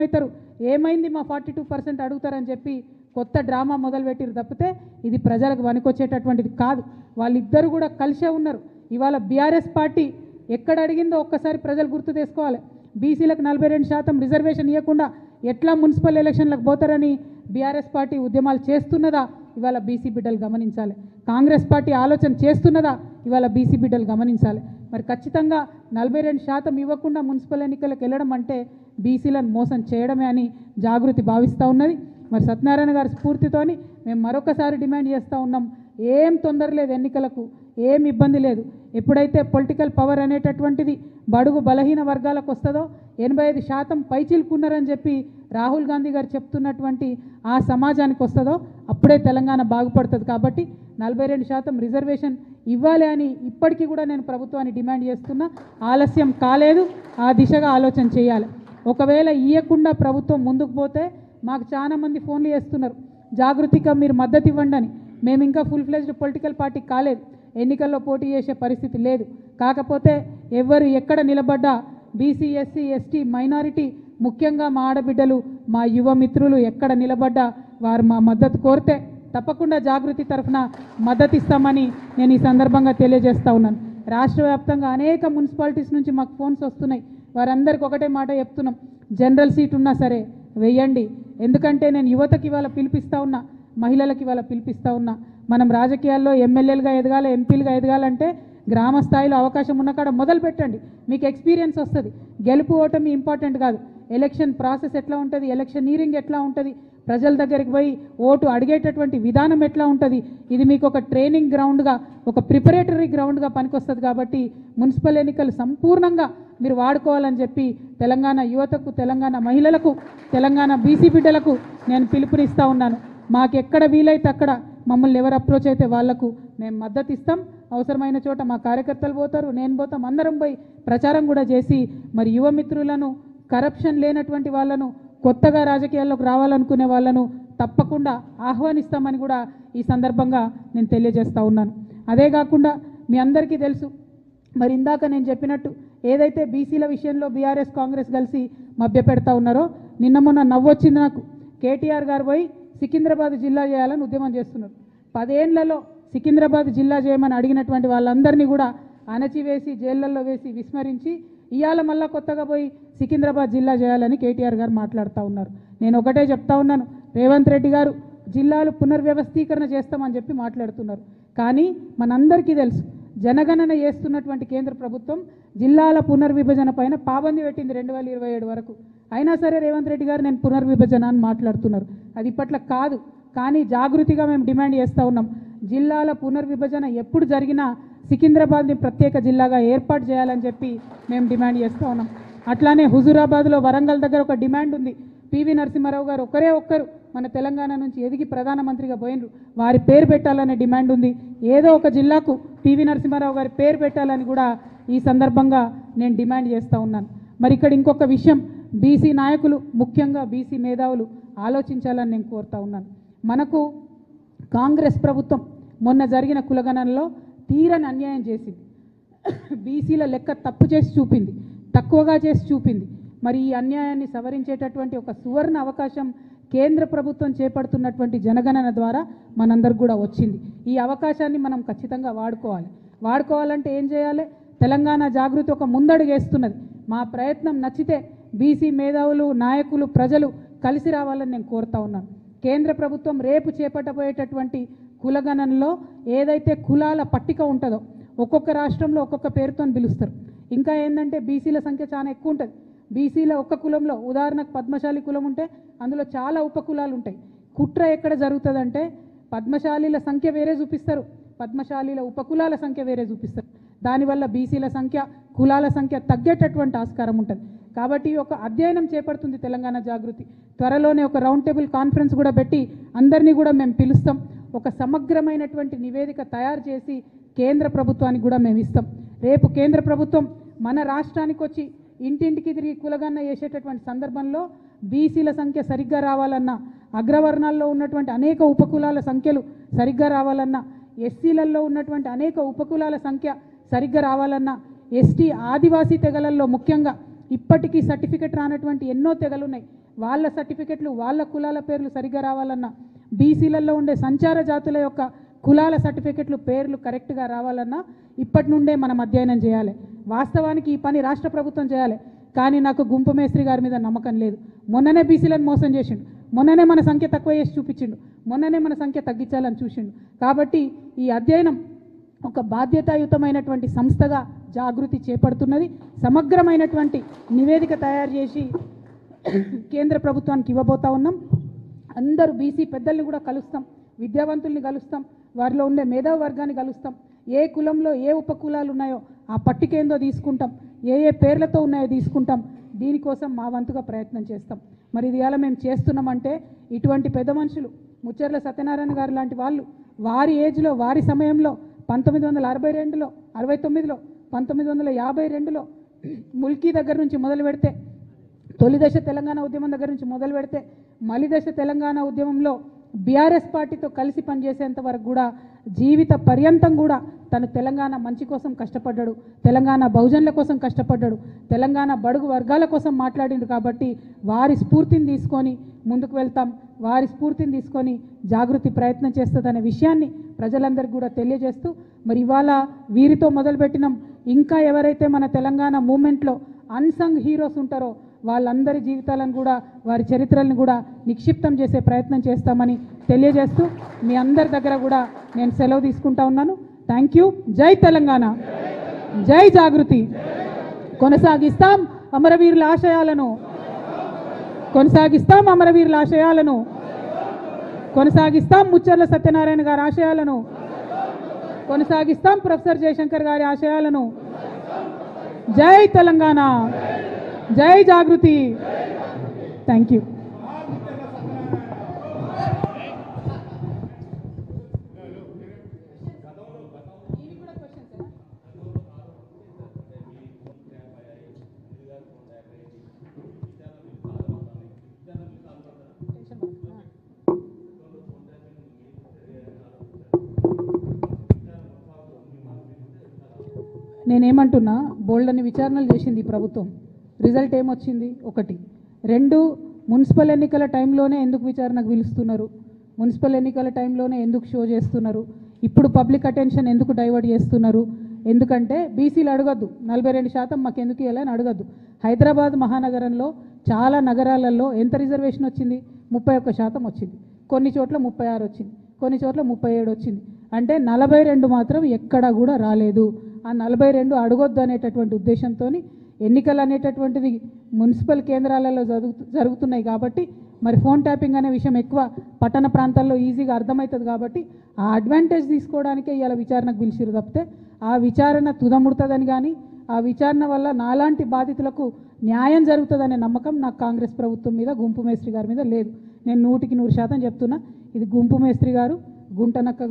అవుతారు, ఏమైంది మా 42% అడుగుతారని చెప్పి కొత్త డ్రామా మొదలుపెట్టిరు తప్పితే ఇది ప్రజలకు వనికొచ్చేటటువంటిది కాదు. వాళ్ళిద్దరు కూడా కలిసే ఉన్నారు. ఇవాళ బీఆర్ఎస్ పార్టీ ఎక్కడ అడిగిందో ఒక్కసారి ప్రజలు గుర్తు చేసుకోవాలి. బీసీలకు 42% రిజర్వేషన్ ఇవ్వకుండా ఎట్లా మున్సిపల్ ఎలక్షన్లకు పోతారని బీఆర్ఎస్ పార్టీ ఉద్యమాలు చేస్తున్నదా ఇవాళ బీసీ బిడ్డలు గమనించాలి. కాంగ్రెస్ పార్టీ ఆలోచన చేస్తున్నదా ఇవాళ బీసీ బిడ్డలు గమనించాలి. మరి ఖచ్చితంగా 42% ఇవ్వకుండా మున్సిపల్ ఎన్నికలకు వెళ్ళడం అంటే బీసీలను మోసం చేయడమే అని జాగృతి భావిస్తూ ఉన్నది. మరి సత్యనారాయణ గారి స్ఫూర్తితోని మేము మరొకసారి డిమాండ్ చేస్తూ ఉన్నాం. ఏం తొందర లేదు, ఎన్నికలకు ఏం ఇబ్బంది లేదు. ఎప్పుడైతే పొలిటికల్ పవర్ అనేటటువంటిది బడుగు బలహీన వర్గాలకు వస్తుందో 85% పైచిలుకున్నారని చెప్పి రాహుల్ గాంధీ గారు చెప్తున్నటువంటి ఆ సమాజానికి వస్తుందో అప్పుడే తెలంగాణ బాగుపడుతుంది. కాబట్టి 42% రిజర్వేషన్ ఇవ్వాలి అని ఇప్పటికీ కూడా నేను ప్రభుత్వాన్ని డిమాండ్ చేస్తున్నా. ఆలస్యం కాలేదు, ఆ దిశగా ఆలోచన చేయాలి. ఒకవేళ ఇవ్వకుండా ప్రభుత్వం ముందుకు పోతే మాకు చాలామంది ఫోన్లు చేస్తున్నారు, జాగృతిగా మీరు మద్దతు ఇవ్వండి అని. మేము ఇంకా ఫుల్ ఫ్లెజ్డ్ పొలిటికల్ పార్టీ కాలేదు, ఎన్నికల్లో పోటీ చేసే పరిస్థితి లేదు. కాకపోతే ఎవరు ఎక్కడ నిలబడ్డా బీసీ ఎస్సీ ఎస్టీ మైనారిటీ ముఖ్యంగా మా ఆడబిడ్డలు మా యువ మిత్రులు ఎక్కడ నిలబడ్డా వారు మా మద్దతు కోరితే తప్పకుండా జాగృతి తరఫున మద్దతు ఇస్తామని నేను ఈ సందర్భంగా తెలియజేస్తూ ఉన్నాను. రాష్ట్ర వ్యాప్తంగా అనేక మున్సిపాలిటీస్ నుంచి మాకు ఫోన్స్ వస్తున్నాయి. వారందరికీ ఒకటే మాట చెప్తున్నాం, జనరల్ సీట్ ఉన్నా సరే వెయ్యండి. ఎందుకంటే నేను యువతకి ఇవాళ పిలిపిస్తూ ఉన్నా, మహిళలకు ఇవాళ పిలిపిస్తూ ఉన్నా. మనం రాజకీయాల్లో ఎమ్మెల్యేలుగా ఎదగాలి, ఎంపీలుగా ఎదగాలంటే గ్రామ స్థాయిలో అవకాశం ఉన్న కాడ మొదలు పెట్టండి, మీకు ఎక్స్పీరియన్స్ వస్తుంది. గెలుపు ఓటమి ఇంపార్టెంట్ కాదు, ఎలక్షన్ ప్రాసెస్ ఎట్లా ఉంటుంది, ఎలక్షనీరింగ్ ఎట్లా ఉంటుంది, ప్రజల దగ్గరికి పోయి ఓటు అడిగేటటువంటి విధానం ఎట్లా ఉంటుంది, ఇది మీకు ఒక ట్రైనింగ్ గ్రౌండ్గా ఒక ప్రిపరేటరీ గ్రౌండ్గా పనికొస్తుంది. కాబట్టి మున్సిపల్ ఎన్నికలు సంపూర్ణంగా మీరు వాడుకోవాలని చెప్పి తెలంగాణ యువతకు, తెలంగాణ మహిళలకు, తెలంగాణ బీసీ బిడ్డలకు నేను పిలుపునిస్తూ ఉన్నాను. మాకు ఎక్కడ వీలైతే అక్కడ మమ్మల్ని ఎవరు అప్రోచ్ అయితే వాళ్లకు మేము మద్దతు ఇస్తాం. అవసరమైన చోట మా కార్యకర్తలు పోతారు, నేను పోతాం, అందరం పోయి ప్రచారం కూడా చేసి మరి యువ మిత్రులను, కరప్షన్ లేనటువంటి వాళ్ళను, కొత్తగా రాజకీయాల్లోకి రావాలనుకునే వాళ్ళను తప్పకుండా ఆహ్వానిస్తామని కూడా ఈ సందర్భంగా నేను తెలియజేస్తూ ఉన్నాను. అదే కాకుండా మీ అందరికీ తెలుసు, మరి ఇందాక నేను చెప్పినట్టు ఏదైతే బీసీల విషయంలో బీఆర్ఎస్ కాంగ్రెస్ కలిసి మభ్యపెడతా ఉన్నారో, నిన్న మొన్న నవ్వొచ్చింది నాకు. కేటీఆర్ గారు పోయి సికింద్రాబాద్ జిల్లా చేయాలని ఉద్యమం చేస్తున్నారు. 10 ఏళ్లలో సికింద్రాబాద్ జిల్లా చేయమని అడిగినటువంటి వాళ్ళందరినీ కూడా అణచివేసి జైళ్లలో వేసి విస్మరించి ఇవాళ మళ్ళా కొత్తగా పోయి సికింద్రాబాద్ జిల్లా చేయాలని కేటీఆర్ గారు మాట్లాడుతూ ఉన్నారు. నేను ఒకటే చెప్తా ఉన్నాను, రేవంత్ రెడ్డి గారు జిల్లాలు పునర్వ్యవస్థీకరణ చేస్తామని చెప్పి మాట్లాడుతున్నారు. కానీ మనందరికీ తెలుసు, జనగణన చేస్తున్నటువంటి కేంద్ర ప్రభుత్వం జిల్లాల పునర్విభజన పైన పాబంది పెట్టింది 2027 వరకు. అయినా సరే రేవంత్ రెడ్డి గారు నేను పునర్విభజన అని మాట్లాడుతున్నారు. అది ఇప్పట్లో కాదు. కానీ జాగృతిగా మేము డిమాండ్ చేస్తూ ఉన్నాం, జిల్లాల పునర్విభజన ఎప్పుడు జరిగినా సికింద్రాబాద్ని ప్రత్యేక జిల్లాగా ఏర్పాటు చేయాలని చెప్పి మేము డిమాండ్ చేస్తూ ఉన్నాం. అట్లానే హుజూరాబాద్లో వరంగల్ దగ్గర ఒక డిమాండ్ ఉంది. పివి నరసింహారావు గారు ఒక్కరే ఒక్కరు మన తెలంగాణ నుంచి ఎదిగి ప్రధానమంత్రిగా పోయినరు, వారి పేరు పెట్టాలనే డిమాండ్ ఉంది. ఏదో ఒక జిల్లాకు పివి నరసింహారావు గారి పేరు పెట్టాలని కూడా ఈ సందర్భంగా నేను డిమాండ్ చేస్తూ ఉన్నాను. మరి ఇక్కడ ఇంకొక విషయం, బీసీ నాయకులు ముఖ్యంగా బీసీ మేధావులు ఆలోచించాలని నేను కోరుతా ఉన్నాను. మనకు కాంగ్రెస్ ప్రభుత్వం మొన్న జరిగిన కులగణనలో తీరని అన్యాయం చేసింది. బీసీల లెక్క తప్పు చేసి చూపింది, తక్కువగా చేసి చూపింది. మరి ఈ అన్యాయాన్ని సవరించేటటువంటి ఒక సువర్ణ అవకాశం కేంద్ర ప్రభుత్వం చేపడుతున్నటువంటి జనగణన ద్వారా మనందరికి కూడా వచ్చింది. ఈ అవకాశాన్ని మనం ఖచ్చితంగా వాడుకోవాలి. వాడుకోవాలంటే ఏం చేయాలి? తెలంగాణ జాగృతి ఒక ముందడుగు వేస్తున్నది. మా ప్రయత్నం నచ్చితే బీసీ మేధావులు, నాయకులు, ప్రజలు కలిసి రావాలని నేను కోరుతా ఉన్నాను. కేంద్ర ప్రభుత్వం రేపు చేపట్టబోయేటటువంటి కులగణనలో ఏదైతే కులాల పట్టిక ఉంటుందో ఒక్కొక్క రాష్ట్రంలో ఒక్కొక్క పేరుతో పిలుస్తారు. ఇంకా ఏంటంటే బీసీల సంఖ్య చాలా ఎక్కువ ఉంటుంది. బీసీల ఒక్క కులంలో ఉదాహరణకు పద్మశాలి కులం ఉంటే అందులో చాలా ఉపకులాలు ఉంటాయి. కుట్ర ఎక్కడ జరుగుతుందంటే పద్మశాలీల సంఖ్య వేరే చూపిస్తారు, పద్మశాలీల ఉపకులాల సంఖ్య వేరే చూపిస్తారు. దానివల్ల బీసీల సంఖ్య, కులాల సంఖ్య తగ్గేటటువంటి ఆస్కారం ఉంటుంది. కాబట్టి ఒక అధ్యయనం చేపడుతుంది తెలంగాణ జాగృతి. త్వరలోనే ఒక రౌండ్ టేబుల్ కాన్ఫరెన్స్ కూడా పెట్టి అందరినీ కూడా మేము పిలుస్తాం. ఒక సమగ్రమైనటువంటి నివేదిక తయారు చేసి కేంద్ర ప్రభుత్వానికి కూడా మేము ఇస్తాం. రేపు కేంద్ర ప్రభుత్వం మన రాష్ట్రానికి వచ్చి ఇంటింటికి తిరిగి కులగన్న చేసేటటువంటి సందర్భంలో బీసీల సంఖ్య సరిగ్గా రావాలన్నా, అగ్రవర్ణాల్లో ఉన్నటువంటి అనేక ఉపకులాల సంఖ్యలు సరిగ్గా రావాలన్నా, ఎస్సీలలో ఉన్నటువంటి అనేక ఉపకులాల సంఖ్య సరిగ్గా రావాలన్నా, ఎస్టీ ఆదివాసీ తెగలల్లో ముఖ్యంగా ఇప్పటికీ సర్టిఫికెట్ రానటువంటి ఎన్నో తెగలు ఉన్నాయి. వాళ్ళ సర్టిఫికెట్లు వాళ్ళ కులాల పేర్లు సరిగ్గా రావాలన్నా, బీసీలలో ఉండే సంచార జాతుల యొక్క కులాల సర్టిఫికెట్లు పేర్లు కరెక్ట్గా రావాలన్నా ఇప్పటి నుండే మనం అధ్యయనం చేయాలి. వాస్తవానికి ఈ పని రాష్ట్ర ప్రభుత్వం చేయాలి. కానీ నాకు గుంపు మేస్త్రి గారి మీద నమ్మకం లేదు. మొన్ననే బీసీలను మోసం చేసిండు, మొన్ననే మన సంఖ్య తక్కువ చేసి చూపించిండు, మొన్ననే మన సంఖ్య తగ్గించాలని చూసిండు. కాబట్టి ఈ అధ్యయనం ఒక బాధ్యతాయుతమైనటువంటి సంస్థగా జాగృతి చేపడుతున్నది. సమగ్రమైనటువంటి నివేదిక తయారు చేసి కేంద్ర ప్రభుత్వానికి ఇవ్వబోతా ఉన్నాం. అందరూ బీసీ పెద్దల్ని కూడా కలుస్తాం, విద్యావంతుల్ని కలుస్తాం, వారిలో ఉండే మేధావి వర్గాన్ని కలుస్తాం. ఏ కులంలో ఏ ఉపకులాలు ఉన్నాయో ఆ పట్టికేందో తీసుకుంటాం, ఏ ఏ పేర్లతో ఉన్నాయో తీసుకుంటాం. దీనికోసం మా వంతుగా ప్రయత్నం చేస్తాం. మరి ఇది ఇలా మేము చేస్తున్నామంటే ఇటువంటి పెద్ద మనుషులు ముచ్చర్ల సత్యనారాయణ గారు లాంటి వాళ్ళు వారి ఏజ్లో వారి సమయంలో 1962లో 69లో 1952లో ముల్కీ దగ్గర నుంచి మొదలు పెడితే, తొలి దశ తెలంగాణ ఉద్యమం దగ్గర నుంచి మొదలు పెడితే మలి దశ తెలంగాణ ఉద్యమంలో బీఆర్ఎస్ పార్టీతో కలిసి పనిచేసేంత వరకు కూడా జీవిత పర్యంతం కూడా తను తెలంగాణ మంచి కోసం కష్టపడ్డాడు, తెలంగాణ బహుజనుల కోసం కష్టపడ్డాడు, తెలంగాణ బడుగు వర్గాల కోసం మాట్లాడిండు. కాబట్టి వారి స్ఫూర్తిని తీసుకొని ముందుకు వెళ్తాం, వారి స్ఫూర్తిని తీసుకొని జాగృతి ప్రయత్నం చేస్తుందనే విషయాన్ని ప్రజలందరికీ కూడా తెలియజేస్తూ, మరి ఇవాళ వీరితో మొదలుపెట్టినాం. ఇంకా ఎవరైతే మన తెలంగాణ మూమెంట్లో అన్సంగ్ హీరోస్ ఉంటారో వాళ్ళందరి జీవితాలను కూడా వారి చరిత్రలను కూడా నిక్షిప్తం చేసే ప్రయత్నం చేస్తామని తెలియజేస్తూ మీ అందరి దగ్గర కూడా నేను సెలవు తీసుకుంటా ఉన్నాను. Thank you. జై తెలంగాణ, జై జాగృతి. కొనసాగిస్తాం అమరవీరుల ఆశయాలను, కొనసాగిస్తాం అమరవీరుల ఆశయాలను, కొనసాగిస్తాం ముచ్చర్ల సత్యనారాయణ గారి ఆశయాలను, కొనసాగిస్తాం ప్రొఫెసర్ జయశంకర్ గారి ఆశయాలను. జై తెలంగాణ, జై జాగృతి. Thank you. నేనేమంటున్నా, బోల్డని విచారణలు చేసింది ఈ ప్రభుత్వం. రిజల్ట్ ఏమొచ్చింది? 1. 2, మున్సిపల్ ఎన్నికల టైంలోనే ఎందుకు విచారణకు పిలుస్తున్నారు? మున్సిపల్ ఎన్నికల టైంలోనే ఎందుకు షో చేస్తున్నారు? ఇప్పుడు పబ్లిక్ అటెన్షన్ ఎందుకు డైవర్ట్ చేస్తున్నారు? ఎందుకంటే బీసీలు అడగద్దు, 42% మాకు ఎందుకు ఇవ్వాలని అడగద్దు. హైదరాబాద్ మహానగరంలో చాలా నగరాలలో ఎంత రిజర్వేషన్ వచ్చింది? 31% వచ్చింది. కొన్ని చోట్ల 36 వచ్చింది, కొన్ని చోట్ల 37 వచ్చింది. అంటే 42 మాత్రం ఎక్కడా కూడా రాలేదు. ఆ 42 అడగొద్దు అనేటటువంటి ఉద్దేశంతో ఎన్నికలు అనేటటువంటిది మున్సిపల్ కేంద్రాలలో జరుగుతున్నాయి. కాబట్టి మరి ఫోన్ ట్యాపింగ్ అనే విషయం ఎక్కువ పట్టణ ప్రాంతాల్లో ఈజీగా అర్థమవుతుంది. కాబట్టి ఆ అడ్వాంటేజ్ తీసుకోవడానికే ఇవాళ విచారణకు పిలిచిరు తప్పితే ఆ విచారణ తుదముడుతుందని కానీ ఆ విచారణ వల్ల నాలాంటి బాధితులకు న్యాయం జరుగుతుందనే నమ్మకం నాకు కాంగ్రెస్ ప్రభుత్వం మీద, గుంపు మేస్త్రి గారి మీద లేదు. నేను 100% చెప్తున్నా, ఇది గుంపు మేస్త్రి గారు, గుంటనక్క